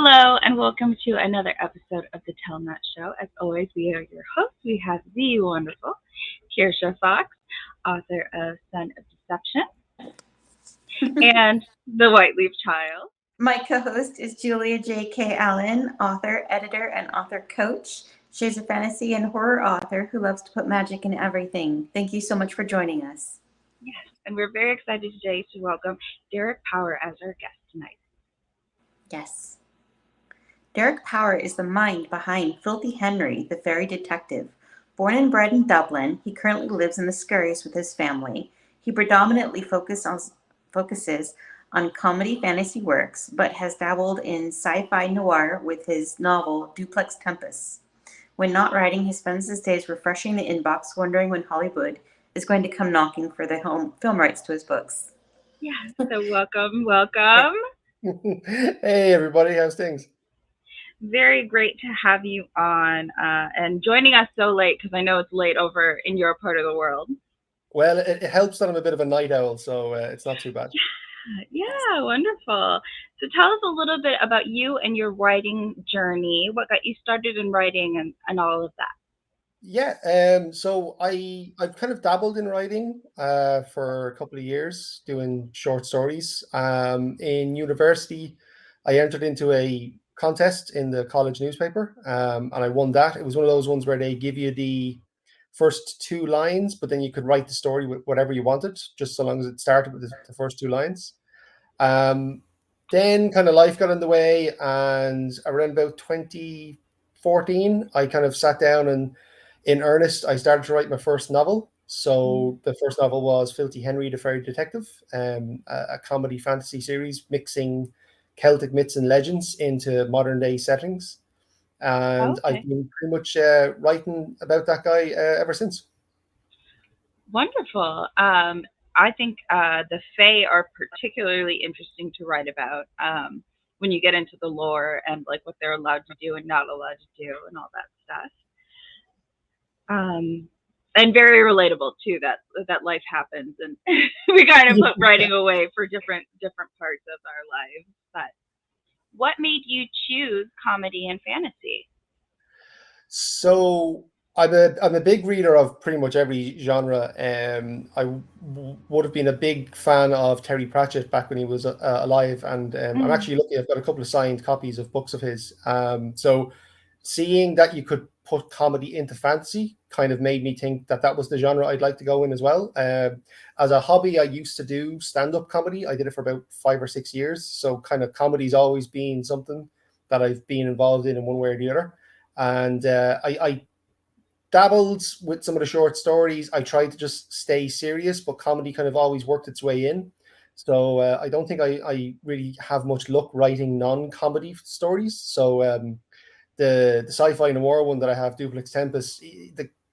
Hello and welcome to another episode of the Tell Nut Show. As always, we are your hosts. We have the wonderful Kirsha Fox, author of Son of Deception, and The White Leaf Child. My co-host is Julia J.K. Allen, author, editor, and author coach. She's a fantasy and horror author who loves to put magic in everything. Thank you so much for joining us. Yes, and we're very excited today to welcome Derek Power as our guest tonight. Yes. Derek Power is the mind behind Filthy Henry, the fairy detective. Born and bred in Dublin, he currently lives in the Scurries with his family. He predominantly focuses on comedy fantasy works, but has dabbled in sci-fi noir with his novel Duplex Tempest. When not writing, he spends his days refreshing the inbox, wondering when Hollywood is going to come knocking for the film rights to his books. Yeah, so welcome. Hey everybody, how's things? Very great to have you on and joining us so late because I know it's late over in your part of the world. Well, it helps that I'm a bit of a night owl, so it's not too bad. Yeah, wonderful. So tell us a little bit about you and your writing journey. What got you started in writing and all of that? Yeah, so I've kind of dabbled in writing for a couple of years, doing short stories. In university, I entered into a contest in the college newspaper, and I won that. It was one of those ones where they give you the first two lines, but then you could write the story with whatever you wanted, just so long as it started with the first two lines. Then kind of life got in the way, and around about 2014, I kind of sat down and in earnest, I started to write my first novel. So the first novel was Filthy Henry, the Fairy Detective, a comedy fantasy series mixing Celtic myths and legends into modern day settings. And I've been pretty much writing about that guy ever since. Wonderful. I think the Fae are particularly interesting to write about when you get into the lore and like what they're allowed to do and not allowed to do and all that stuff. And very relatable too that life happens and we kind of put writing away for different parts of our lives. But what made you choose comedy and fantasy? So I'm a big reader of pretty much every genre. Would have been a big fan of Terry Pratchett back when he was alive, and I'm actually lucky. I've got a couple of signed copies of books of his. So seeing that you could put comedy into fantasy kind of made me think that was the genre I'd like to go in as well. As a hobby, I used to do stand-up comedy. I did it for about 5 or 6 years. So kind of comedy's always been something that I've been involved in one way or the other. And I dabbled with some of the short stories. I tried to just stay serious, but comedy kind of always worked its way in. So I don't think I really have much luck writing non-comedy stories. So the sci-fi noir one that I have, Duplex Tempest,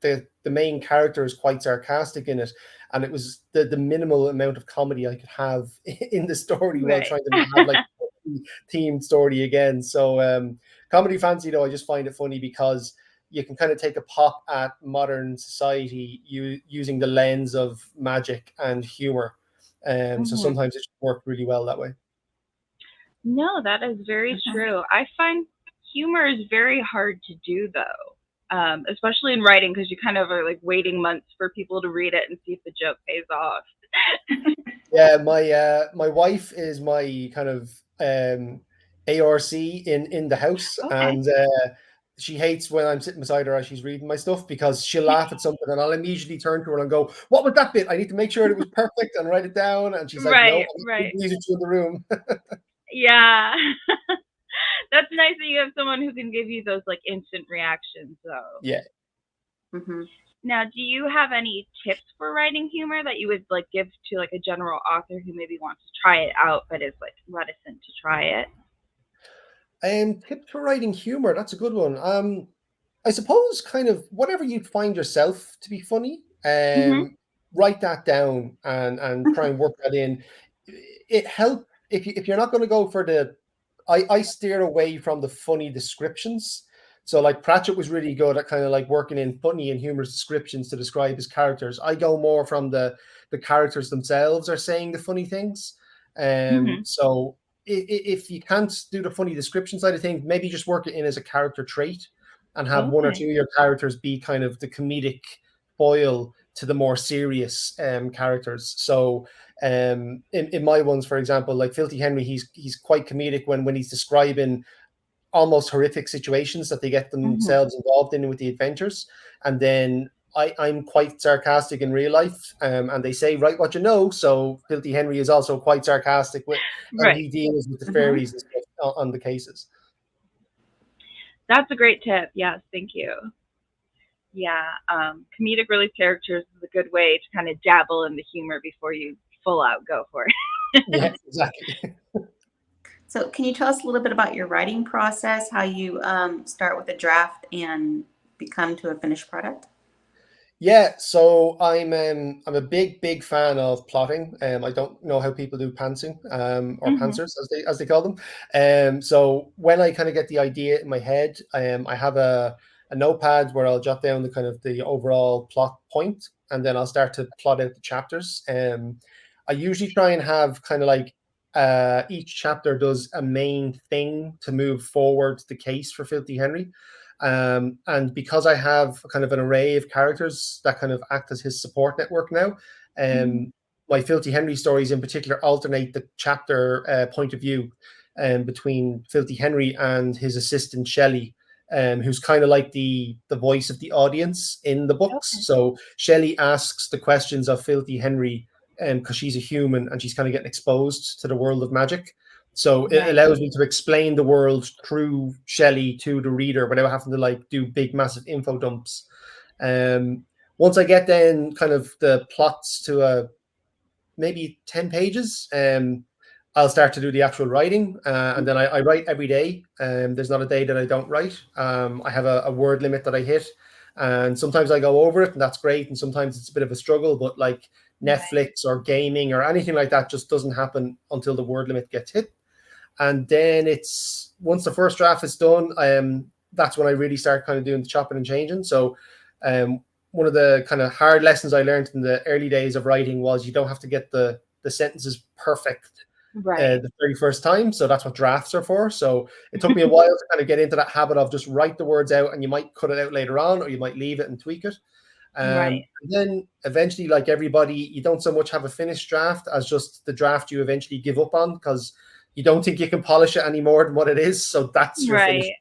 the main character is quite sarcastic in it, and it was the minimal amount of comedy I could have in the story while trying to have like a themed story again. So comedy fantasy, though, I just find it funny because you can kind of take a pop at modern society using the lens of magic and humor. So sometimes it worked really well that way. No, that is very true. I find humor is very hard to do, though, especially in writing, because you kind of are like waiting months for people to read it and see if the joke pays off. Yeah, my wife is my kind of ARC in the house, and she hates when I'm sitting beside her as she's reading my stuff because she'll laugh at something and I'll immediately turn to her and go, "What was that bit? I need to make sure it was perfect and write it down." And she's like, "No, I'm music in the room." Yeah. That's nice that you have someone who can give you those like instant reactions, though. Yeah. Now, do you have any tips for writing humor that you would like give to like a general author who maybe wants to try it out but is like reticent to try it? Tips for writing humor, that's a good one. I suppose kind of whatever you find yourself to be funny, write that down and try and work that in. It helps if you're not going to go for the. I steer away from the funny descriptions. So like Pratchett was really good at kind of like working in funny and humorous descriptions to describe his characters. I go more from the characters themselves are saying the funny things. So if you can't do the funny description side of things, maybe just work it in as a character trait and have one or Okay. two of your characters be kind of the comedic foil to the more serious characters. So in my ones, for example, like Filthy Henry, he's quite comedic when he's describing almost horrific situations that they get Hmm. themselves involved in with the adventures. And then I'm quite sarcastic in real life, and they say write what you know. So Filthy Henry is also quite sarcastic with how Right. he deals with the Hmm. fairies and stuff on the cases. That's a great tip. Yes, thank you. Yeah, comedic relief characters is a good way to kind of dabble in the humor before you full out go for it. Yeah, exactly. So, can you tell us a little bit about your writing process, how you start with a draft and become to a finished product? Yeah, so I'm a big fan of plotting. I don't know how people do pantsing, or Hmm. pantsers as they call them. So when I kind of get the idea in my head, I have a notepad where I'll jot down the kind of the overall plot point, and then I'll start to plot out the chapters. I usually try and have kind of like each chapter does a main thing to move forward the case for Filthy Henry. And because I have kind of an array of characters that kind of act as his support network now, Hmm. my Filthy Henry stories in particular alternate the chapter point of view between Filthy Henry and his assistant Shelley, who's kind of like the voice of the audience in the books. Okay. So Shelley asks the questions of Filthy Henry because she's a human and she's kind of getting exposed to the world of magic. So it Right. allows me to explain the world through Shelley to the reader without having to like do big massive info dumps. Um, Once I get then kind of the plots to maybe 10 pages, I'll start to do the actual writing, and then I write every day. There's not a day that I don't write. I have a word limit that I hit, and sometimes I go over it, and that's great, and sometimes it's a bit of a struggle. But like Right. Netflix or gaming or anything like that just doesn't happen until the word limit gets hit. And then it's once the first draft is done, that's when I really start kind of doing the chopping and changing. So one of the kind of hard lessons I learned in the early days of writing was you don't have to get the sentences perfect Right. the very first time. So that's what drafts are for. So it took me a while to kind of get into that habit of just write the words out, and you might cut it out later on, or you might leave it and tweak it. Right. And then eventually, like everybody, you don't so much have a finished draft as just the draft you eventually give up on because you don't think you can polish it any more than what it is. So that's your finished. Right.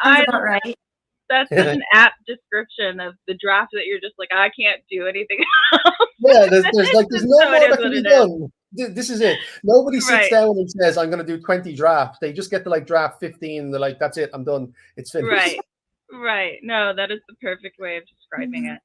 Sounds I about right. That's such an apt description of the draft that you're just like, I can't do anything else. Yeah, there's no So it more is that can what be it is. done. This is it. Nobody sits Right. down and says, I'm going to do 20 drafts. They just get to like draft 15. And they're like, that's it. I'm done. It's finished. Right. Right. No, that is the perfect way of describing Mhm. it.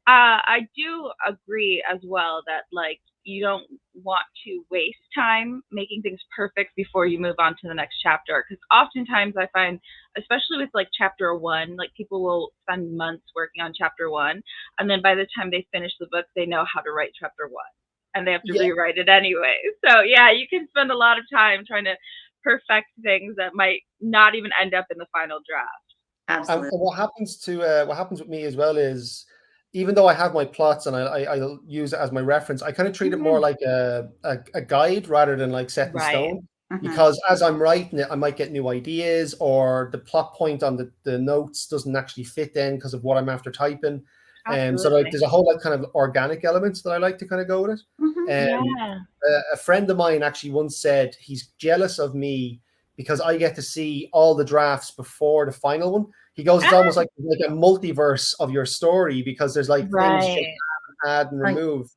I do agree as well that like you don't want to waste time making things perfect before you move on to the next chapter because oftentimes I find, especially with like chapter one, like people will spend months working on chapter one, and then by the time they finish the book, they know how to write chapter one, and they have to Yeah. rewrite it anyway. So yeah, you can spend a lot of time trying to perfect things that might not even end up in the final draft. And Absolutely. what happens with me as well is even though I have my plots and I'll use it as my reference, I kind of treat it more Hmm. like a guide rather than like set in Right. stone. Hmm. Because as I'm writing it, I might get new ideas or the plot point on the notes doesn't actually fit in because of what I'm after typing. So like Absolutely. there's a whole like kind of organic elements that I like to kind of go with Hmm. it. Yeah. A friend of mine actually once said he's jealous of me because I get to see all the drafts before the final one. He goes, it's almost Ah, like a multiverse of your story because there's like things you right. can add and Like, remove,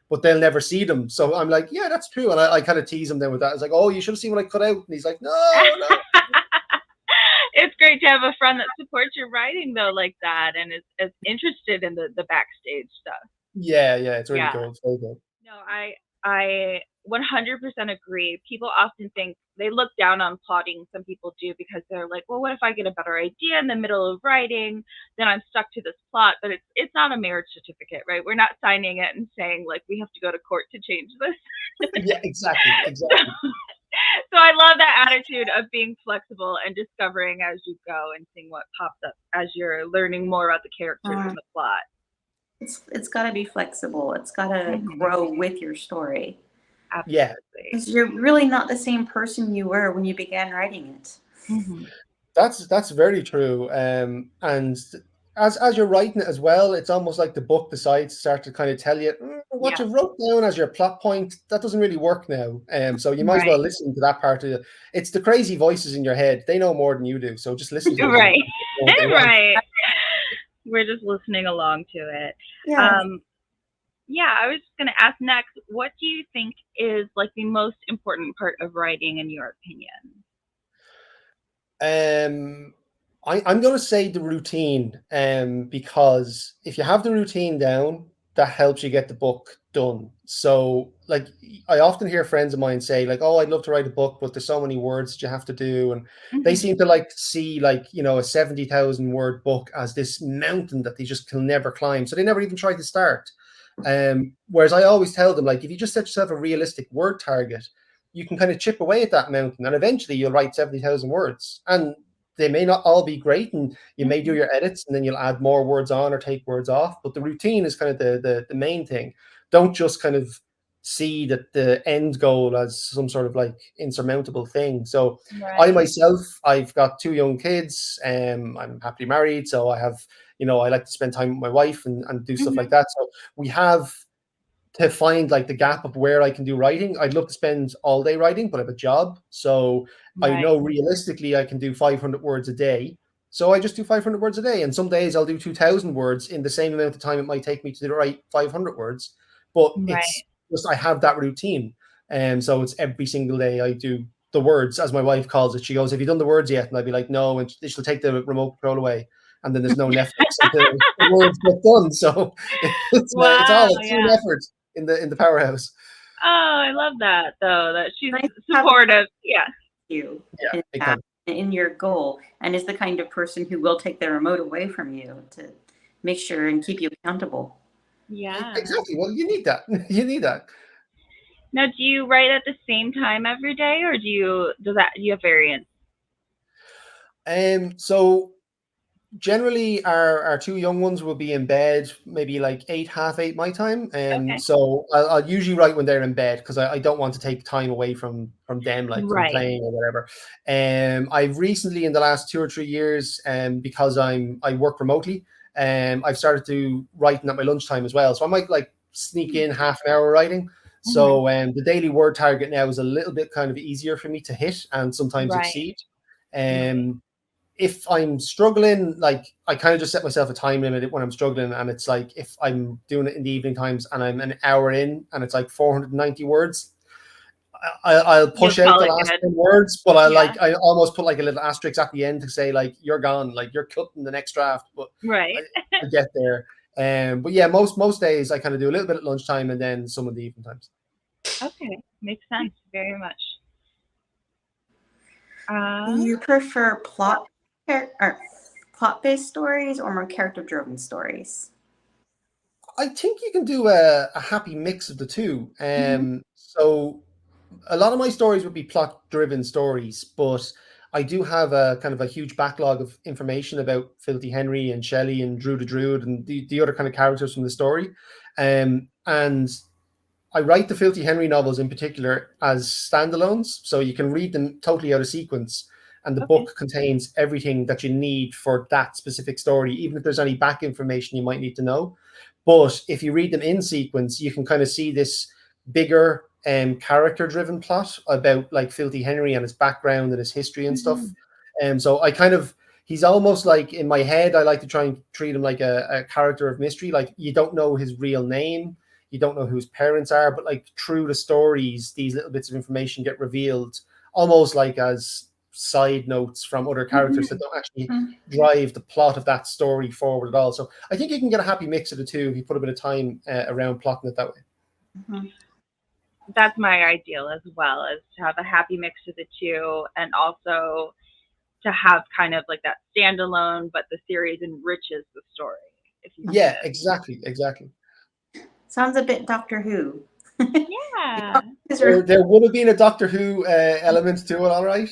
but they'll never see them. So I'm like, yeah, that's true. And I kind of tease him then with that. It's like, oh, you should have seen what I cut out. And he's like, no, no. It's great to have a friend that supports your writing though like that and is interested in the backstage stuff. Yeah, yeah, it's really Yeah. cool. It's very good. No, I 100% agree. People often think they look down on plotting. Some people do because they're like, well, what if I get a better idea in the middle of writing? Then I'm stuck to this plot. But it's not a marriage certificate, right? We're not signing it and saying like we have to go to court to change this. Yeah, exactly, exactly. So I love that attitude of being flexible and discovering as you go and seeing what pops up as you're learning more about the characters uh, and the plot. it's got to be flexible. It's got to Hmm. grow with your story. Yeah, Absolutely. Because you're really not the same person you were when you began writing it. Hmm. that's very true. And as you're writing it as well, it's almost like the book decides to start to kind of tell you what Yeah. you wrote down as your plot point. That doesn't really work now. So you might as well Right. listen to that part of it. It's the crazy voices in your head. They know more than you do. So just listen to them and Right. do what they want. Right. We're just listening along to it. Yeah. Yeah, I was just going to ask next, what do you think is like the most important part of writing in your opinion? I'm going to say the routine, because if you have the routine down, that helps you get the book done. So, like, I often hear friends of mine say, like, "Oh, I'd love to write a book, but there's so many words that you have to do," and they Hmm. seem to like see, like, a 70,000 word book as this mountain that they just can never climb. So they never even try to start. Whereas I always tell them, like, if you just set yourself a realistic word target, you can kind of chip away at that mountain, and eventually you'll write 70,000 words. And they may not all be great, and you may do Hmm. your edits, and then you'll add more words on or take words off. But the routine is kind of the main thing. Don't just kind of see that the end goal as some sort of like insurmountable thing. So I Right. myself, I've got 2 young kids. I'm happily married, so I have, I like to spend time with my wife and do stuff like Hmm. that. So we have to find like the gap of where I can do writing. I'd love to spend all day writing, but I have a job. So I Right. know realistically I can do 500 words a day. So I just do 500 words a day. And some days I'll do 2,000 words in the same amount of time it might take me to write 500 words. But Right. it's just, I have that routine. And so it's every single day I do the words, as my wife calls it. She goes, "Have you done the words yet?" And I'd be like, "No." And she'll take the remote control away. And then there's no Netflix until the words get done. So it's Wow. all a team Yeah. effort in the powerhouse. Oh, I love that though, that she's Nice to have supportive. Yeah. you Yeah, in big that, time. in your goal, and is the kind of person who will take the remote away from you to make sure and keep you accountable. Yeah. Exactly. Well, you need that. You need that. Now, do you write at the same time every day, or do you have variants? So generally our 2 young ones will be in bed maybe like 8, half 8 my time. Okay. So I'll usually write when they're in bed, because I don't want to take time away from them, like from Right. playing or whatever. I've recently, in the last 2 or 3 years, because I work remotely, I've started to writing at my lunchtime as well. So I might like sneak in half an hour writing. Hmm. So the daily word target now is a little bit kind of easier for me to hit and sometimes Right. exceed. Right. Um, if I'm struggling, like, I kind of just set myself a time limit when I'm struggling, and it's like if I'm doing it in the evening times and I'm an hour in and it's like 490 words, I'll You'll push out call the it last good. 10 words, but Yeah. I almost put like a little asterisk at the end to say like you're gone, like you're cutting the next draft. But I, Right. I get there. But yeah, most days I kind of do a little bit at lunchtime and then some of the evening times. Okay. Makes sense very much. Do you prefer or plot-based stories or more character-driven stories? I think you can do a happy mix of the two. Hmm. So a lot of my stories would be plot driven stories, but I do have a kind of a huge backlog of information about Filthy Henry and Shelley and Drew the Druid and the other kind of characters from the story. And I write the Filthy Henry novels in particular as standalones, so you can read them totally out of sequence. And the Okay. book contains everything that you need for that specific story, even if there's any back information you might need to know. But if you read them in sequence, you can kind of see this bigger character-driven plot about like Filthy Henry and his background and his history and stuff. Hmm. And so I kind of he's almost like in my head. I like to try and treat him like a character of mystery. Like you don't know his real name, you don't know who his parents are, but like through the stories, these little bits of information get revealed almost like as side notes from other characters that Hmm. don't actually Mhm. drive the plot of that story forward at all. So I think you can get a happy mix of the two if you put a bit of time around plotting it that way. Mhm. That's my ideal as well, is to have a happy mix of the two, and also to have kind of like that standalone, but the series enriches the story, if you see Yeah, it. exactly. Sounds a bit Doctor Who. Yeah. There would have been a Doctor Who element to it, all right.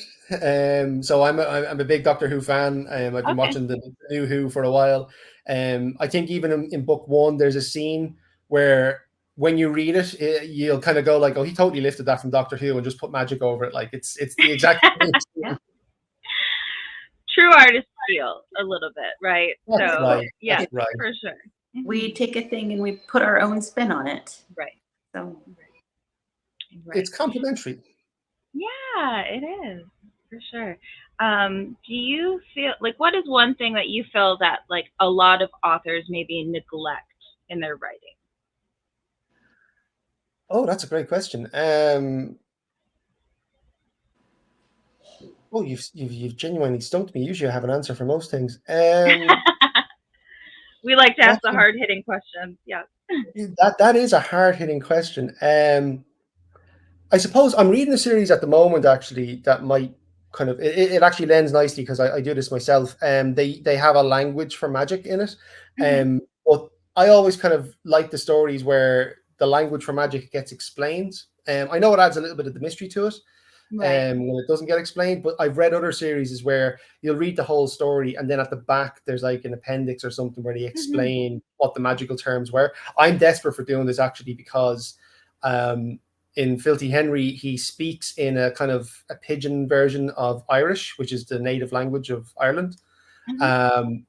So I'm a big Doctor Who fan. I've been Okay. watching the new Who for a while. I think even in book one, there's a scene where when you read it, you'll kind of go like, "Oh, he totally lifted that from Doctor Who and just put magic over it." Like it's the exact same. Yeah. True artists feel a little bit, right? That's So right. yeah, That's right. for sure. We take a thing and we put our own spin on it. Right. So Right. It's complimentary. Yeah, it is for sure. Do you feel like what is one thing that you feel that like a lot of authors maybe neglect in their writing? Oh, that's a great question. Oh, you've genuinely stumped me. Usually, I have an answer for most things. We like to ask That's the hard hitting questions. Yeah. that is a hard hitting question. I suppose I'm reading a series at the moment actually that might kind of it actually lends nicely because I do this myself. They have a language for magic in it. But I always kind of like the stories where the language for magic gets explained. I know it adds a little bit of the mystery to it. Right. When it doesn't get explained, but I've read other series where you'll read the whole story and then at the back there's like an appendix or something where they explain what the magical terms were. I'm desperate for doing this actually because in Filthy Henry, he speaks in a kind of a pidgin version of Irish, which is the native language of Ireland. And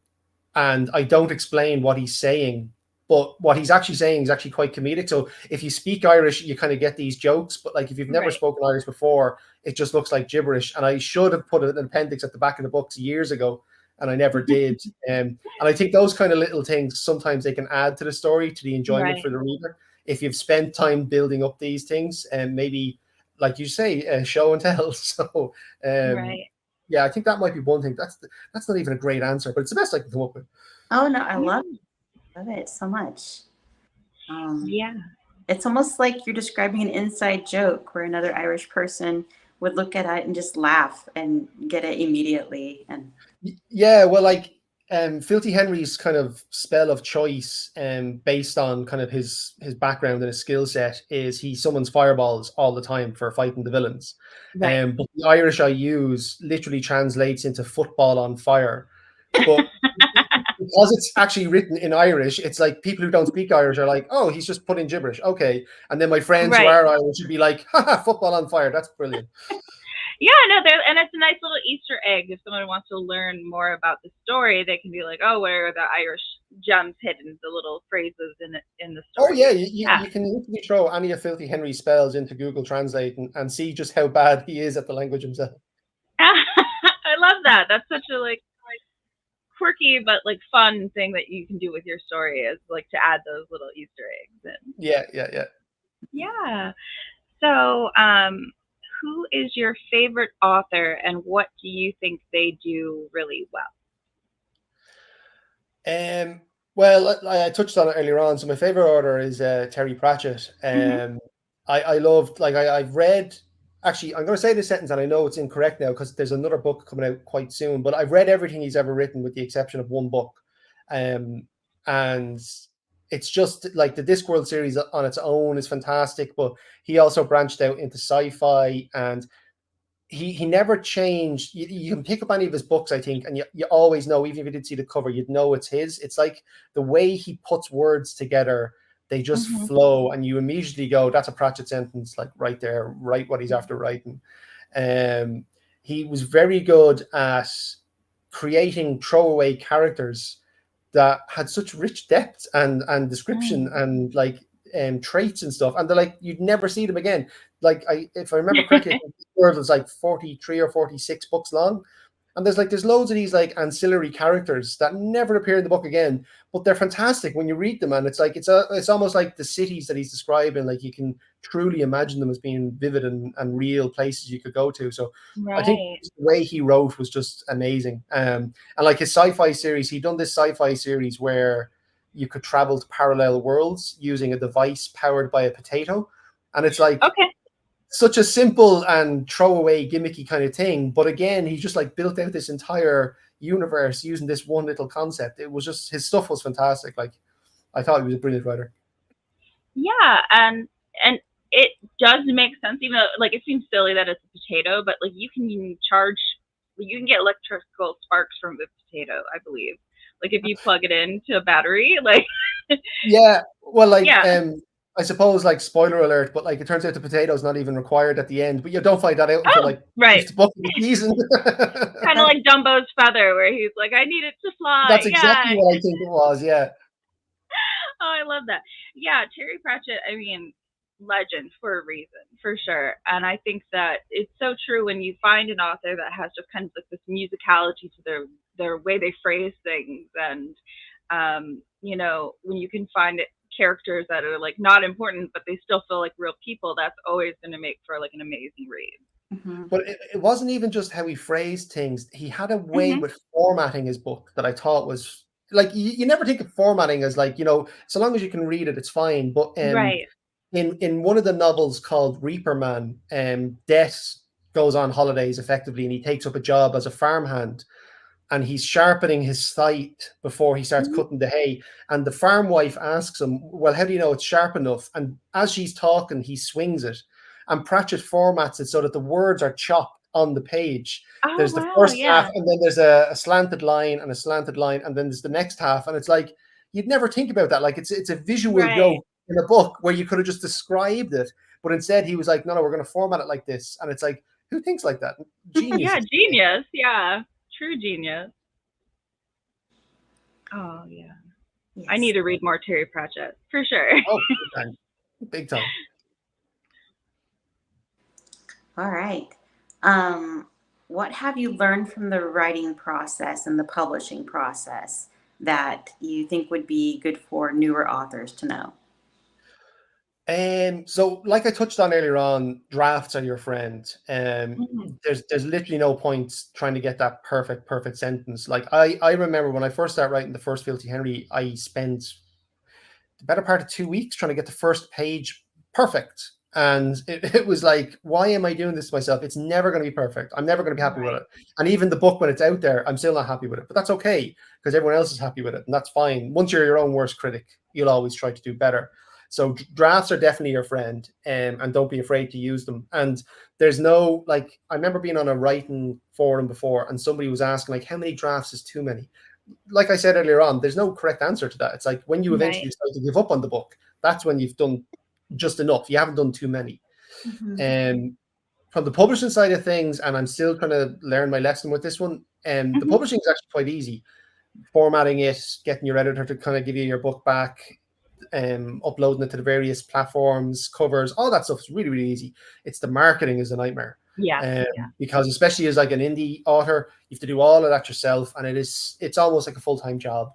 I don't explain what he's saying, but what he's actually saying is actually quite comedic. So if you speak Irish, you kind of get these jokes, but like if you've never Right. spoken Irish before, it just looks like gibberish. And I should have put an appendix at the back of the books years ago, and I never did. And I think those kind of little things sometimes they can add to the story, to the enjoyment Right. for the reader. If you've spent time building up these things, and maybe, like you say, show and tell. So, Right. yeah, I think that might be one thing. That's not even a great answer, but it's the best I can come up with. oh no, I love it so much. Yeah. It's almost like you're describing an inside joke where another Irish person would look at it and just laugh and get it immediately. And Yeah, well, like Filthy Henry's kind of spell of choice, based on kind of his background and his skill set, is he summons fireballs all the time for fighting the villains. Right. But the Irish I use literally translates into football on fire. But because it's actually written in Irish, it's like people who don't speak Irish are like, "Oh, he's just putting gibberish." Okay, and then my friends who Right. are Irish would be like, "Haha, football on fire! That's brilliant." Yeah, no, and it's a nice little Easter egg. If someone wants to learn more about the story, they can be like, "Oh, where are the Irish gems hidden? The little phrases in the Oh story." yeah, you can literally throw any of Filthy Henry's spells into Google Translate and see just how bad he is at the language himself. I love that. That's such a like quirky but like fun thing that you can do with your story is like to add those little Easter eggs in. Yeah. Yeah. So, who is your favorite author and what do you think they do really well? Well, I touched on it earlier on. So my favorite author is Terry Pratchett. I loved, like, I've read, actually, I'm going to say this sentence and I know it's incorrect now because there's another book coming out quite soon, but I've read everything he's ever written with the exception of one book. And it's just like the Discworld series on its own is fantastic, but he also branched out into sci-fi, and he never changed. You can pick up any of his books, I think, and you always know, even if you didn't see the cover, you'd know it's his. It's like the way he puts words together, they just flow, and you immediately go, that's a Pratchett sentence, like right there, right what he's after writing. He was very good at creating throwaway characters that had such rich depth and description and like traits and stuff, and they're like you'd never see them again. Like if I remember correctly, the world was like 43 or 46 books long, and there's loads of these like ancillary characters that never appear in the book again, but they're fantastic when you read them, and it's like it's almost like the cities that he's describing, like you can truly imagine them as being vivid and real places you could go to. So I think the way he wrote was just amazing. And like his sci-fi series, he'd done this sci-fi series where you could travel to parallel worlds using a device powered by a potato, and it's like such a simple and throwaway gimmicky kind of thing, but again, he just like built out this entire universe using this one little concept. It was just, his stuff was fantastic. Like I thought he was a brilliant writer. Yeah, and it does make sense, even though like it seems silly that it's a potato, but like you can get electrical sparks from the potato, I believe. Like if you plug it into a battery, like yeah, well, like I suppose, like, spoiler alert, but like it turns out the potato's not even required at the end, but you don't find that out until Oh, like right. fifth book of the season. Kind of like Dumbo's feather, where he's like, I need it to fly. That's exactly Yeah. what I think it was. Yeah. Oh, I love that. Yeah, Terry Pratchett, I mean, legend for a reason, for sure. And I think that it's so true when you find an author that has just kind of like this musicality to their way they phrase things, and you know, when you can find characters that are like not important but they still feel like real people, that's always going to make for like an amazing read. Mm-hmm. But it wasn't even just how he phrased things. He had a way Mm-hmm. with formatting his book that I thought was like, you never think of formatting as like, so long as you can read it, it's fine. But Right. in one of the novels called Reaper Man, Death goes on holidays effectively, and he takes up a job as a farmhand, and he's sharpening his scythe before he starts Mm-hmm. cutting the hay. And the farm wife asks him, well, how do you know it's sharp enough? And as she's talking, he swings it. And Pratchett formats it so that the words are chopped on the page. Oh, There's the wow. first half, Yeah. and then there's a slanted line and a slanted line, and then there's the next half. And it's like, you'd never think about that. Like, it's a visual Right. joke in a book where you could have just described it. But instead, he was like, no, we're going to format it like this. And it's like, who thinks like that? Yeah, Geniuses. genius. Yeah. True genius. Oh, yeah. Yes. I need to read more Terry Pratchett, for sure. Oh, big time. Big time. All right. What have you learned from the writing process and the publishing process that you think would be good for newer authors to know? So like I touched on earlier on, drafts are your friend. Mhm. There's literally no point trying to get that perfect sentence. Like I remember when I first started writing the first Filthy Henry, I spent the better part of 2 weeks trying to get the first page perfect. And it was like, why am I doing this to myself? It's never going to be perfect. I'm never going to be happy with Right. it. And even the book, when it's out there, I'm still not happy with it. But that's okay, because everyone else is happy with it. And that's fine. Once you're your own worst critic, you'll always try to do better. So drafts are definitely your friend, and don't be afraid to use them. And there's no, like, I remember being on a writing forum before, and somebody was asking, like, how many drafts is too many? Like I said earlier on, there's no correct answer to that. It's like when you eventually Right. decide to give up on the book, that's when you've done just enough. You haven't done too many. Mm-hmm. From the publishing side of things, and I'm still trying to learn my lesson with this one, and the Mhm. publishing is actually quite easy. Formatting it, getting your editor to kind of give you your book back, uploading it to the various platforms, covers, all that stuff is really easy. It's the marketing is a nightmare. Yeah. Because especially as like an indie author, you have to do all of that yourself, and it's almost like a full-time job.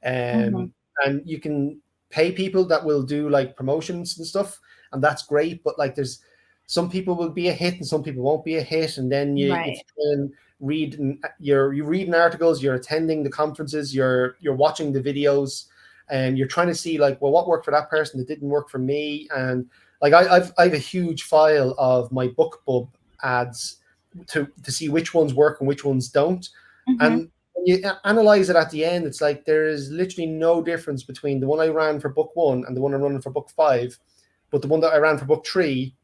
Mhm. And you can pay people that will do like promotions and stuff, and that's great. But like, there's some people will be a hit and some people won't be a hit, and then you Right. try and read, and you're reading articles, you're attending the conferences, you're watching the videos, and you're trying to see like, well, what worked for that person that didn't work for me. And like I have a huge file of my BookBub ads to see which ones work and which ones don't. Mhm. And when you analyze it at the end, it's like there is literally no difference between the one I ran for book 1 and the one I'm running for book 5, but the one that I ran for book 3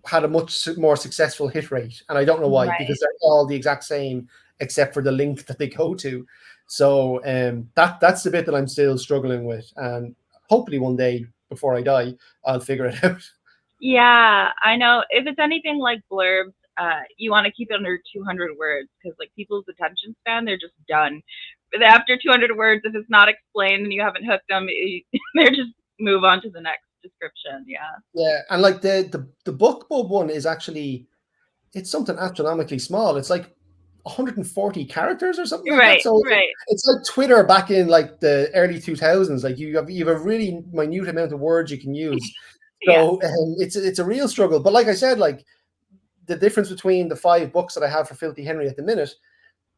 had a much more successful hit rate. And I don't know why, Right. because they're all the exact same except for the link that they go to. So that's the bit that I'm still struggling with, and hopefully one day before I die, I'll figure it out. Yeah, I know. If it's anything like blurbs, you want to keep it under 200 words, because like people's attention span, they're just done. But after 200 words, if it's not explained and you haven't hooked them, they're just move on to the next description. Yeah. Yeah, and like the BookBub one is actually, it's something astronomically small. It's like 140 characters or something like that. Right. So Right. it's like Twitter back in like the early 2000s. Like you have a really minute amount of words you can use. Yeah. So it's a real struggle. But like I said, like the difference between the 5 books that I have for Filthy Henry at the minute,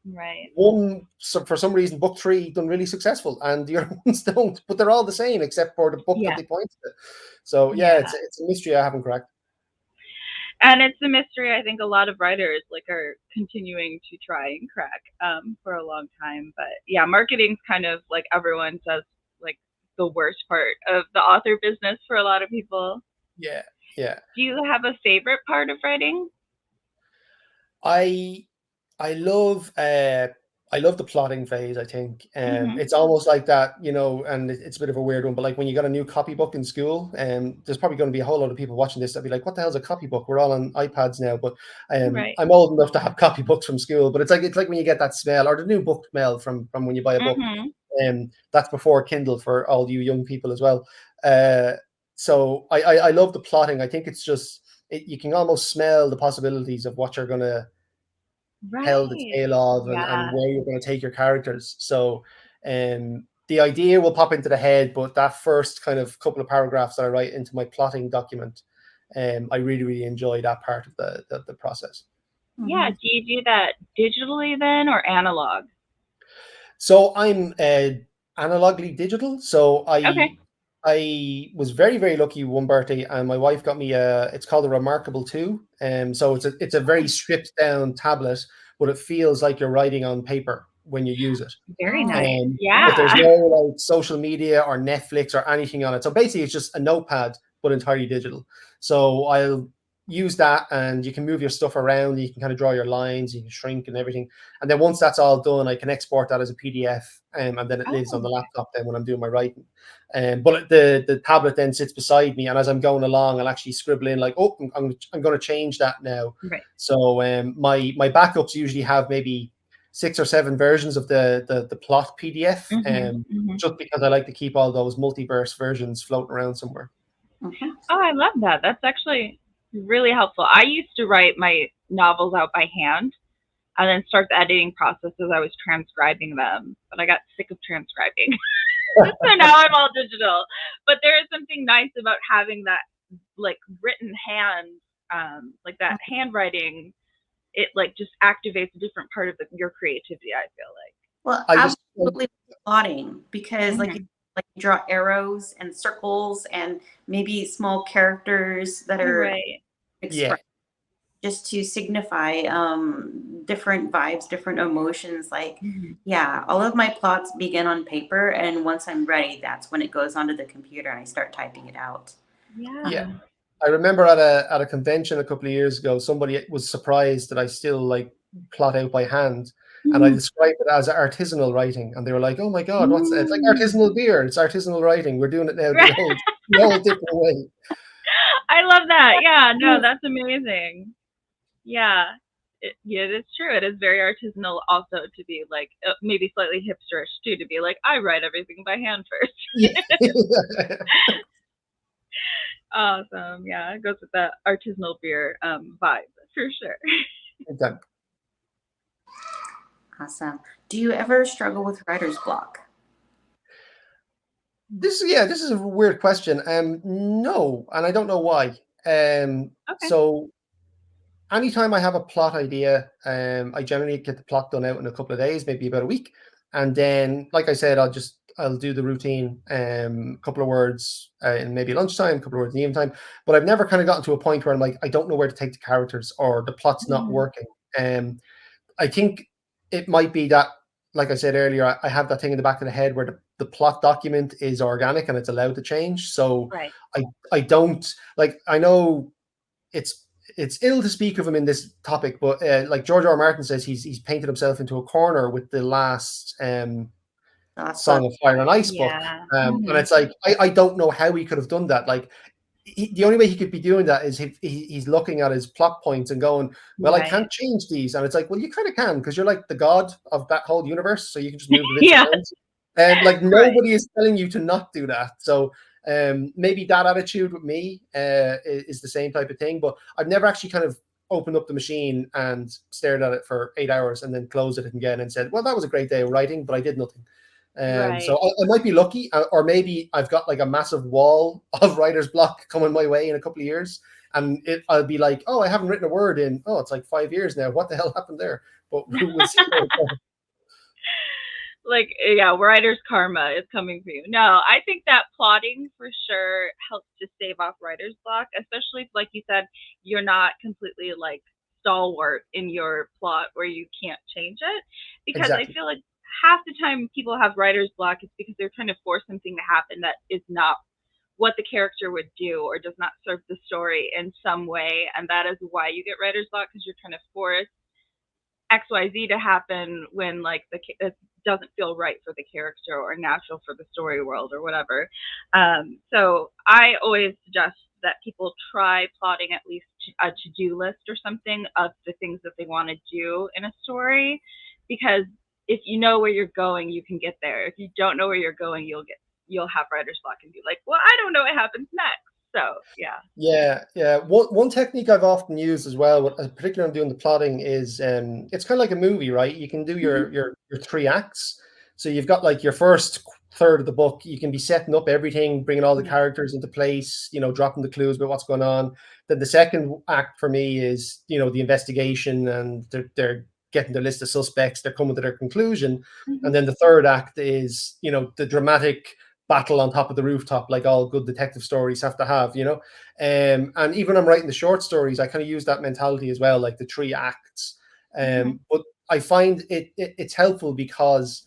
Right. one, so for some reason book 3 done really successful and the other ones don't. But they're all the same except for the book that Yeah. they point to. So yeah, Yeah. it's a mystery I haven't cracked. And it's a mystery I think a lot of writers like are continuing to try and crack for a long time. But yeah, marketing's kind of like everyone says like the worst part of the author business for a lot of people. Yeah, yeah. Do you have a favorite part of writing? I love I love the plotting phase, I think. Mhm. It's almost like that, and it's a bit of a weird one, but like when you got a new copybook in school, there's probably going to be a whole lot of people watching this that'll be like, what the hell's a copybook? We're all on iPads now, but Right. I'm old enough to have copybooks from school, but it's like when you get that smell or the new book smell from when you buy a book. Mhm. That's before Kindle for all you young people as well. Uh, so I love the plotting. I think it's just you can almost smell the possibilities of what you're going to tell the Right. tale of and Yeah. where you're going to take your characters. So the idea will pop into the head, but that first kind of couple of paragraphs that I write into my plotting document, I really, really enjoy that part of the process. Yeah. Mm-hmm. Do you do that digitally then or analog? So I'm analogly digital. So Okay. I was very, very lucky one birthday, and my wife got me it's called a Remarkable 2. So it's a very stripped down tablet, but it feels like you're writing on paper when you use it. Very Oh, nice. But there's Yeah. no like social media or Netflix or anything on it. So basically, it's just a notepad, but entirely digital. So I'll use that, and you can move your stuff around. You can kind of draw your lines, you can shrink and everything. And then once that's all done, I can export that as a PDF, and then it lives on Oh. the laptop. Then when I'm doing my writing, but the tablet then sits beside me, and as I'm going along, I'll actually scribble in like, oh, I'm going to change that now. Right. So my backups usually have maybe 6 or 7 versions of the plot PDF, Mhm. Mhm. just because I like to keep all those multiverse versions floating around somewhere. mhm. Oh, I love that. That's actually really helpful. I used to write my novels out by hand and then start the editing process as I was transcribing them. But I got sick of transcribing. So now I'm all digital. But there is something nice about having that like written hand, like that handwriting. It like just activates a different part of your creativity. I feel Well, I just absolutely plotting because like. like you draw arrows and circles and maybe small characters that are Right. yeah, expressed just to signify different vibes, different emotions. Like, Mhm. yeah, all of my plots begin on paper, and once I'm ready, that's when it goes onto the computer and I start typing it out. yeah. Yeah. I remember at a convention a couple of years ago, somebody was surprised that I still like plot out by hand, and I Mhm. described it as artisanal writing, and they were like, "Oh my God, what's it's like Mm. artisanal beer? It's artisanal writing. We're doing it now Right. the old different way." I love that. Yeah, no, that's amazing. Yeah. Yeah, it is true. It is very artisanal also to be like maybe slightly hipsterish too to be like I write everything by hand first. Yeah. Awesome. Yeah, it goes with that artisanal beer vibe for sure. Okay. Awesome. Do you ever struggle with writer's block? This is a weird question. No, and I don't know why. Okay. So anytime I have a plot idea, I generally get the plot done out in a couple of days, maybe about a week, and then, like I said, I'll do the routine, couple of words in maybe lunchtime, a couple of words in the evening time. But I've never kind of gotten to a point where I'm like, I don't know where to take the characters, or the plot's not Mhm. working. I think it might be that, like I said earlier, I have that thing in the back of the head where the plot document is organic and it's allowed to change. So Right. I I don't like I know it's it's ill to speak of him in this topic, but like George R. R. Martin says, he's painted himself into a corner with the last Last book. Song of Fire and Ice book, Yeah. and Mhm. it's like I don't know how he could have done that. Like the only way he could be doing that is if he's looking at his plot points and going, "Well, I Right. can't change these," and it's like, "Well, you kind of can because you're like the god of that whole universe, so you can just move the bits Yeah. around." And like Right. nobody is telling you to not do that. So maybe that attitude with me is the same type of thing. But I've never actually kind of opened up the machine and stared at it for 8 hours and then closed it again and said, "Well, that was a great day of writing, but I did nothing." Right. So I might be lucky, or maybe I've got like a massive wall of writer's block coming my way in a couple of years, and I'll be like, "Oh, I haven't written a word in it's like 5 years now. What the hell happened there?" But we'll see where it goes. Like yeah, writer's karma is coming for you. No, I think that plotting for sure helps to stave off writer's block, especially if, like you said, you're not completely like stalwart in your plot where you can't change it. Because I Exactly. feel like half the time people have writer's block is because they're trying to force something to happen that is not what the character would do or does not serve the story in some way, and that is why you get writer's block because you're trying to force XYZ to happen when like it doesn't feel right for the character or natural for the story world or whatever. So I always suggest that people try plotting at least a to-do list or something of the things that they want to do in a story, because if you know where you're going, you can get there. If you don't know where you're going, you'll have writer's block and be like, well, I don't know what happens next. So yeah. Yeah. One technique I've often used as well, particularly when I'm doing the plotting, is it's kind of like a movie, right? You can do Mm-hmm. your three acts. So you've got like your first third of the book, you can be setting up everything, bringing all the Yeah. characters into place, dropping the clues about what's going on. Then the second act for me is, the investigation, and they're getting their list of suspects, they're coming to their conclusion. Mm-hmm. And then the third act is, the dramatic battle on top of the rooftop, like all good detective stories have to have, and even when I'm writing the short stories, I kind of use that mentality as well, like the three acts. Mm-hmm. But I find it's helpful, because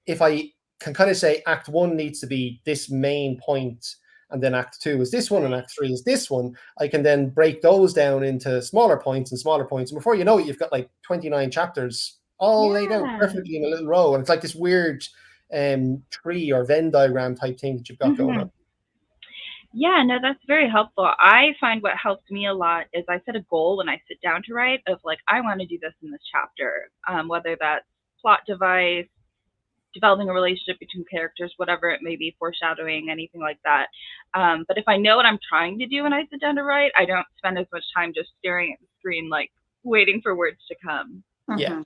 if I can kind of say act one needs to be this main point, and then act two is this one, and Right. act three is this one, I can then break those down into smaller points and smaller points. And before you know it, you've got like 29 chapters all laid out Yeah. perfectly in a little row. And it's like this weird tree or Venn diagram type thing that you've got going Mm-hmm. on. Yeah, no, that's very helpful. I find what helps me a lot is I set a goal when I sit down to write of like, I want to do this in this chapter, whether that's plot device, developing a relationship between characters, whatever it may be, foreshadowing, anything like that. But if I know what I'm trying to do when I sit down to write, I don't spend as much time just staring at the screen, like waiting for words to come. Yeah. Mhm.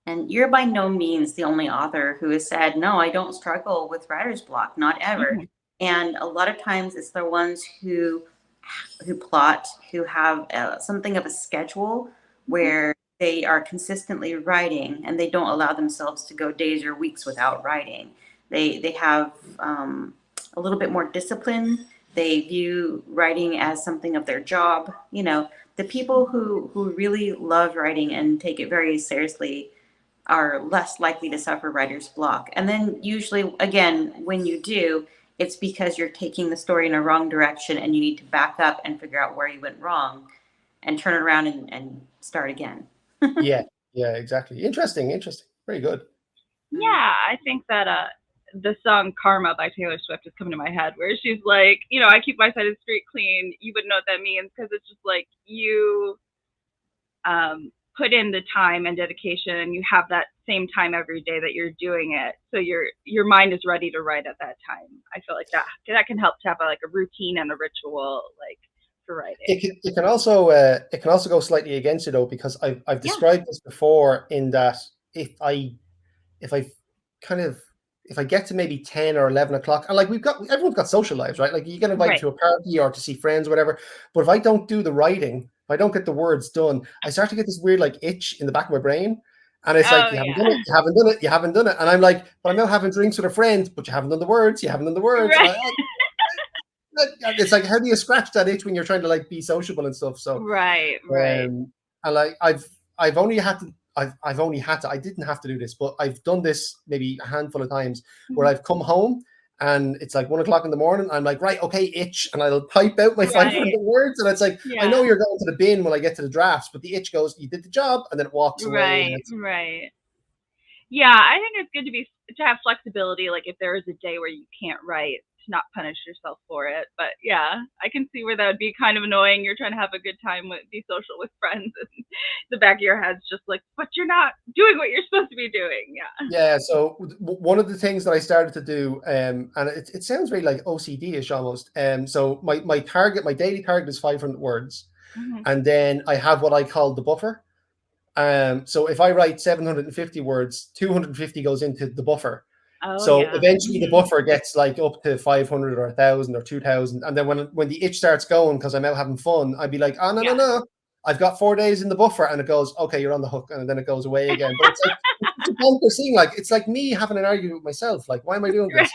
And you're by no means the only author who has said, no, I don't struggle with writer's block, not ever. Mm-hmm. And a lot of times it's the ones who plot, who have something of a schedule where they are consistently writing and they don't allow themselves to go days or weeks without writing. They have a little bit more discipline. They view writing as something of their job. The people who really love writing and take it very seriously are less likely to suffer writer's block. And then usually, again, when you do, it's because you're taking the story in a wrong direction and you need to back up and figure out where you went wrong and turn it around and start again. Yeah. Yeah, exactly. Interesting. Very good. Yeah, I think that the song Karma by Taylor Swift is coming to my head, where she's like, I keep my side of the street clean. You wouldn't know what that means, because it's just like you put in the time and dedication, and you have that same time every day that you're doing it. So your mind is ready to write at that time. I feel like that can help to have a routine and a ritual, like, for writing. It can also go slightly against it, though, because I've described this before, in that if I kind of if I get to maybe 10 or 11 o'clock, and like everyone's got social lives, right? Like you get invited Right. to a party or to see friends or whatever. But if I don't do the writing, if I don't get the words done, I start to get this weird like itch in the back of my brain. And it's like, Oh you haven't yeah. done it, you haven't done it, you haven't done it. And I'm like, but I'm now having drinks with a friend, but you haven't done the words, you haven't done the words. Right. It's like, how do you scratch that itch when you're trying to like be sociable and stuff? So Right. and like I've only had to I didn't have to do this, but I've done this maybe a handful of times where I've come home and it's like 1 o'clock in the morning. I'm like, right, okay, itch, and I'll type out my 500 words, and it's like, I know Yeah. you're going to the bin when I get to the drafts, but the itch goes, you did the job, and then it walks away. And Right. it's, Right. Yeah, I think it's good to have flexibility. Like if there is a day where you can't write, to not punish yourself for it. But yeah, I can see where that would be kind of annoying. You're trying to have a good time, be social with friends, and the back of your head's just like, but you're not doing what you're supposed to be doing. Yeah. yeah. So one of the things that I started to do, and it sounds very like OCD-ish almost. So my daily target is 500 words, Mm-hmm. and then I have what I call the buffer. So if I write 750 words, 250 goes into the buffer. Oh So yeah. eventually the buffer gets like up to 500 or 1,000 or 2,000. And then when the itch starts going, because I'm out having fun, I'd be like, oh, Yeah. no. I've got 4 days in the buffer. And it goes, okay, you're on the hook. And then it goes away again. But it's like, it's a bonkers thing. Like, it's like me having an argument with myself. Like, why am I doing this?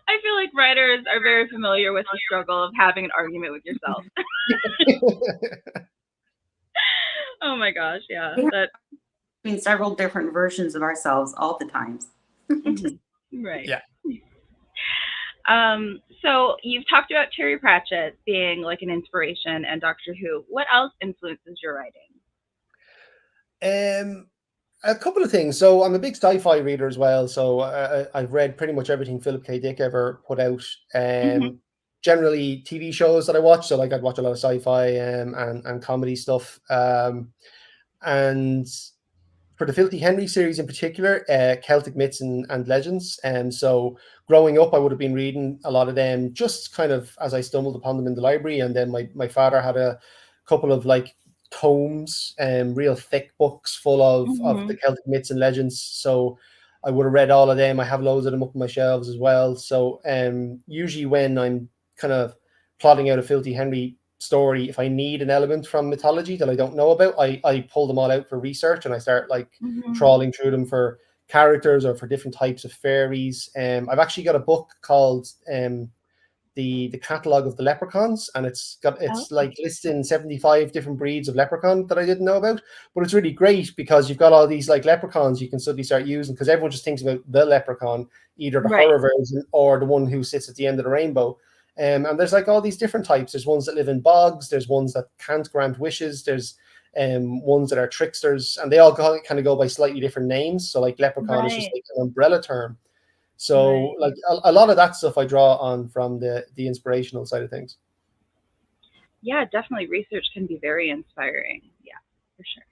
I feel like writers are very familiar with the struggle of having an argument with yourself. Oh my gosh, yeah. We have That between several different versions of ourselves all the times. right. Yeah. So you've talked about Terry Pratchett being like an inspiration and Doctor Who. What else influences your writing? Um, a couple of things. So I'm a big sci-fi reader as well. So I've read pretty much everything Philip K. Dick ever put out. Hmm. Generally TV shows that I watch. So like I'd watch a lot of sci-fi and comedy stuff. And for the Filthy Henry series in particular, Celtic myths and legends. And so growing up, I would have been reading a lot of them just kind of as I stumbled upon them in the library. And then my father had a couple of like tomes and real thick books full of Hmm. the Celtic myths and legends. So I would have read all of them. I have loads of them up on my shelves as well. So usually when I'm kind of plotting out a Filthy Henry story, if I need an element from mythology that I don't know about, I pull them all out for research and I start like Hmm. trawling through them for characters or for different types of fairies. I've actually got a book called the catalog of the leprechauns, and it's Okay. like listing 75 different breeds of leprechaun that I didn't know about. But it's really great because you've got all these like leprechauns you can suddenly start using, because everyone just thinks about the leprechaun, either the Right. horror version or the one who sits at the end of the rainbow. And there's like all these different types. There's ones that live in bogs. There's ones that can't grant wishes. There's ones that are tricksters, and they all kind of go by slightly different names. So like leprechaun is just Right. like an umbrella term. So Right. like a lot of that stuff I draw on from the inspirational side of things. Yeah, definitely. Research can be very inspiring. Yeah, for sure.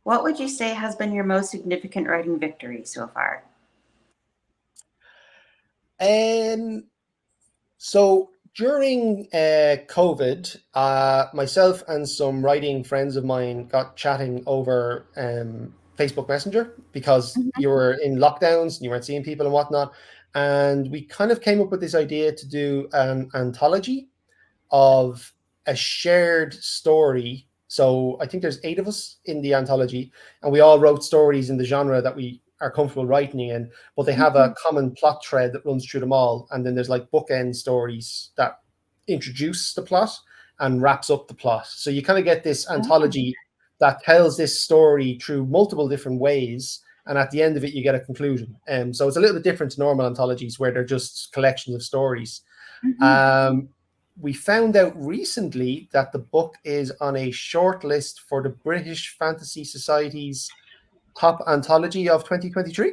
What would you say has been your most significant writing victory so far? Um, so during COVID, myself and some writing friends of mine got chatting over Facebook Messenger because Hmm. you were in lockdowns and you weren't seeing people and whatnot. And we kind of came up with this idea to do an anthology of a shared story. So I think there's 8 of us in the anthology, and we all wrote stories in the genre that we are comfortable writing in, but they have Hmm. a common plot thread that runs through them all. And then there's like bookend stories that introduce the plot and wraps up the plot. So you kind of get this Oh. anthology that tells this story through multiple different ways. And at the end of it, you get a conclusion. So it's a little bit different to normal anthologies where they're just collections of stories. Hmm. Um, we found out recently that the book is on a short list for the British Fantasy Society's top anthology of 2023.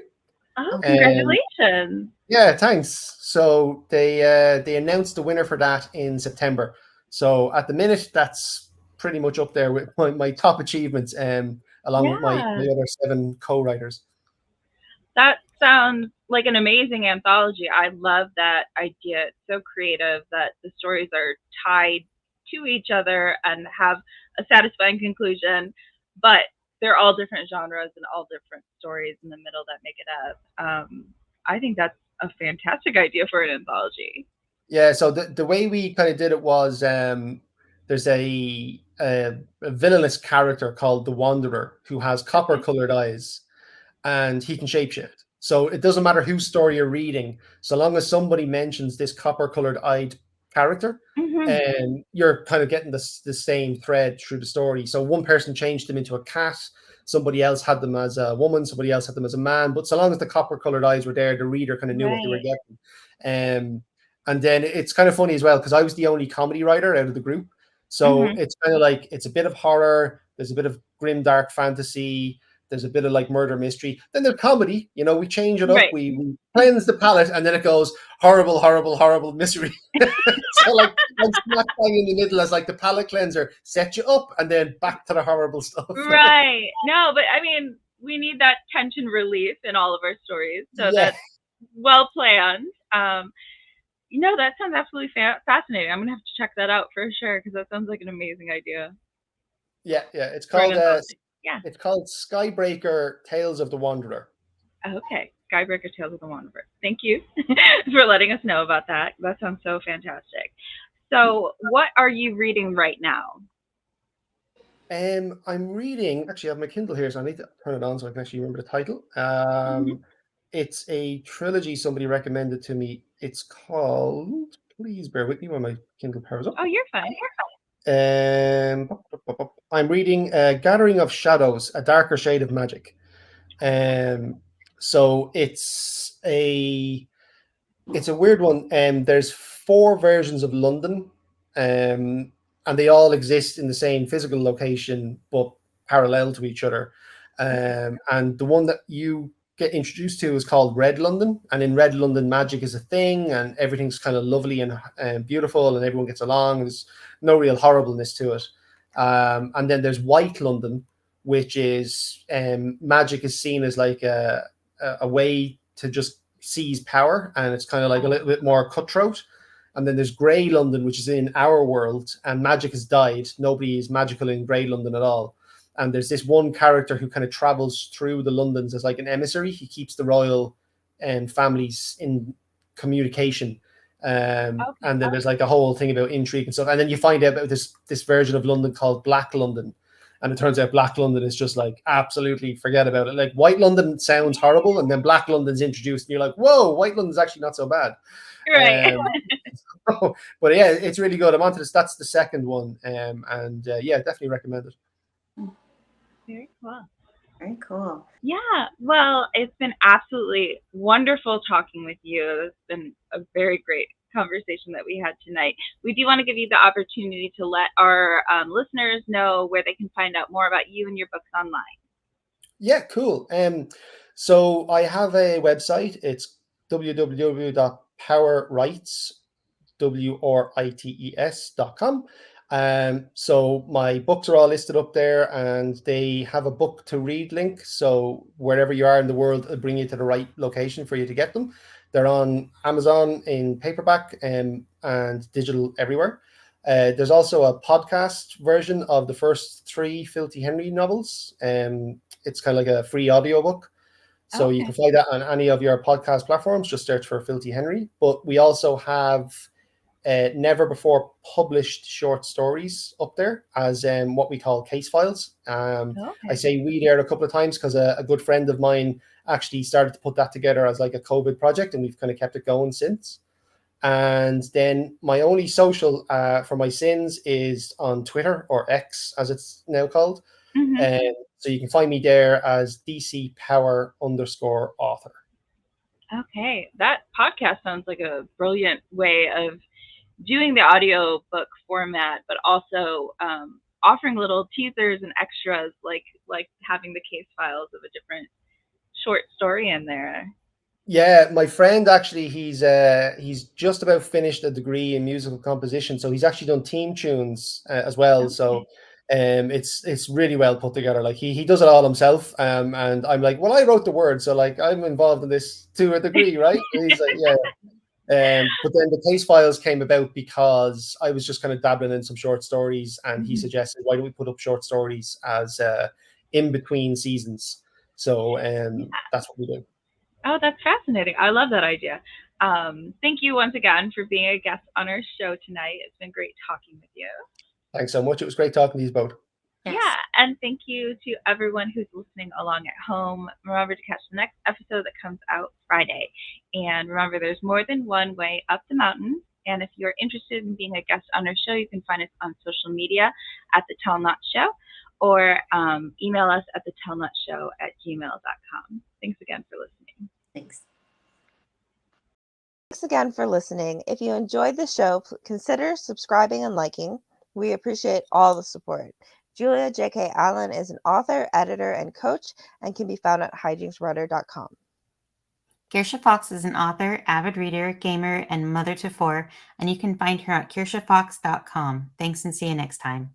Oh, Okay. Um, congratulations. yeah, thanks. So they announced the winner for that in September. So at the minute, that's pretty much up there with my top achievements, along with my Yeah. other 7 co-writers. That sounds like an amazing anthology. I love that idea. It's so creative that the stories are tied to each other and have a satisfying conclusion, but they're all different genres and all different stories in the middle that make it up. I think that's a fantastic idea for an anthology. Yeah, so the way we kind of did it was there's a villainous character called the Wanderer who has copper Okay. colored eyes, and he can shapeshift. So it doesn't matter whose story you're reading, so long as somebody mentions this copper colored eyed character, Hmm. and you're kind of getting the same thread through the story. So one person changed them into a cat, somebody else had them as a woman, somebody else had them as a man. But so long as the copper colored eyes were there, the reader kind of knew what they were Right. getting. And then it's kind of funny as well because I was the only comedy writer out of the group. So Hmm. it's kind of like it's a bit of horror, there's a bit of grim dark fantasy, there's a bit of like murder mystery. Then there's comedy. We change it up. Right. We cleanse the palate, and then it goes horrible, horrible, horrible misery. So like smack bang in the middle as like the palate cleanser, set you up, and then back to the horrible stuff. Right. No, but I mean, we need that tension relief in all of our stories, so Yeah, that's well planned. That sounds absolutely fascinating. I'm gonna have to check that out for sure because that sounds like an amazing idea yeah, yeah. It's for an called anthology. Yeah. it's called Skybreaker: Tales of the Wanderer. Okay. Skybreaker Tales of the Wanderer. Thank you for letting us know about that. That sounds so fantastic. So, what are you reading right now? I'm reading. Actually, I have my Kindle here, so I need to turn it on so I can actually remember the title. Hmm. It's a trilogy somebody recommended to me. It's called. Please bear with me when my Kindle powers up. Oh, you're fine. I'm reading Gathering of Shadows: A Darker Shade of Magic. Um, so it's a weird one. There's 4 versions of London, and they all exist in the same physical location, but parallel to each other. And the one that you get introduced to is called Red London. And in Red London, magic is a thing, and everything's kind of lovely and beautiful, and everyone gets along. There's no real horribleness to it. And then there's White London, which is magic is seen as like a way to just seize power, and it's kind of like a little bit more cutthroat. And then there's Grey London, which is in our world, and magic has died. Nobody is magical in Grey London at all. And there's this one character who kind of travels through the Londons as like an emissary. He keeps the royal families in communication. And then there's like a whole thing about intrigue and stuff. And then you find out about this version of London called Black London. And it turns out Black London is just like, absolutely forget about it. Like White London sounds horrible, and then Black London's introduced, and you're like, whoa, White London's actually not so bad. Right. But yeah, it's really good. I'm onto this. That's the second one. Yeah, definitely recommend it. Very cool. Very cool. Yeah, well, it's been absolutely wonderful talking with you. It's been a very great conversation that we had tonight. We do want to give you the opportunity to let our listeners know where they can find out more about you and your books online. Yeah, cool. So I have a website. It's www.powerrights.com. So my books are all listed up there, and they have a book to read link. So wherever you are in the world, it'll bring you to the right location for you to get them. They're on Amazon in paperback and digital everywhere. There's also a podcast version of the first 3 Filthy Henry novels. It's kind of like a free audiobook. So you can find that on any of your podcast platforms. Just search for Filthy Henry. But we also have never before published short stories up there as what we call case files. I say we there a couple of times because a good friend of mine actually started to put that together as like a COVID project, and we've kind of kept it going since. And then my only social for my sins is on Twitter, or X as it's now called. So you can find me there as DC Power _author. Okay, that podcast sounds like a brilliant way of doing the audio book format, but also offering little teasers and extras, like having the case files of a different short story in there. Yeah, my friend actually, he's just about finished a degree in musical composition, so he's actually done theme tunes as well. Okay. So it's really well put together. Like he does it all himself, and I'm like, well, I wrote the words, so like I'm involved in this to a degree, right? And he's like, yeah. But then the case files came about because I was just kind of dabbling in some short stories, and he suggested, why don't we put up short stories as in between seasons? So that's what we do. Oh, that's fascinating. I love that idea. Thank you once again for being a guest on our show tonight. It's been great talking with you. Thanks so much. It was great talking to you both. Yes. Yeah, and thank you to everyone who's listening along at home. Remember to catch the next episode that comes out Friday. And remember, there's more than one way up the mountain. And if you're interested in being a guest on our show, you can find us on social media at The Tell Not Show, or email us at thetellnotshow@gmail.com. Thanks again for listening. Thanks. Thanks again for listening. If you enjoyed the show, consider subscribing and liking. We appreciate all the support. Julia J.K. Allen is an author, editor, and coach, and can be found at hijinksrudder.com. Kirsha Fox is an author, avid reader, gamer, and mother to 4, and you can find her at kirshafox.com. Thanks, and see you next time.